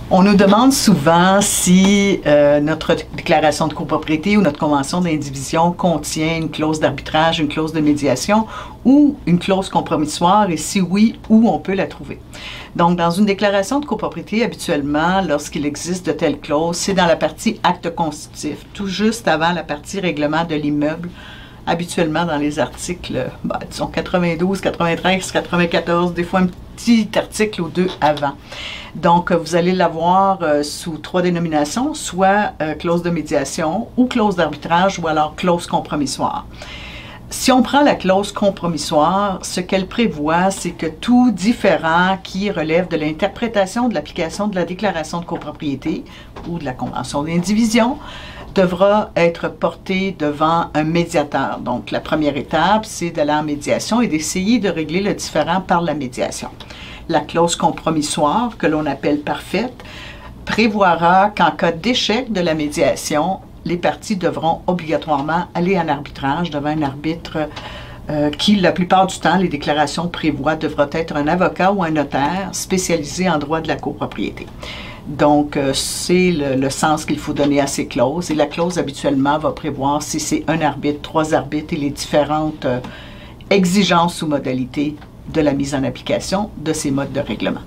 On nous demande souvent si notre déclaration de copropriété ou notre convention d'indivision contient une clause d'arbitrage, une clause de médiation ou une clause compromissoire et si oui, où on peut la trouver. Donc, dans une déclaration de copropriété, habituellement, lorsqu'il existe de telles clauses, c'est dans la partie acte constitutif, tout juste avant la partie règlement de l'immeuble, habituellement dans les articles, disons 92, 93, 94, des fois un petit article ou deux avant. Donc, vous allez l'avoir sous 3 dénominations, soit clause de médiation ou clause d'arbitrage ou alors clause compromissoire. Si on prend la clause compromissoire, ce qu'elle prévoit, c'est que tout différend qui relève de l'interprétation de l'application de la déclaration de copropriété ou de la convention d'indivision devra être porté devant un médiateur. Donc, la première étape, c'est d'aller en médiation et d'essayer de régler le différend par la médiation. La clause compromissoire, que l'on appelle parfaite, prévoira qu'en cas d'échec de la médiation, les parties devront obligatoirement aller en arbitrage devant un arbitre qui, la plupart du temps, les déclarations prévoient, devra être un avocat ou un notaire spécialisé en droit de la copropriété. Donc, c'est le sens qu'il faut donner à ces clauses. Et la clause, habituellement, va prévoir si c'est un arbitre, 3 arbitres et les différentes exigences ou modalités de la mise en application de ces modes de règlement.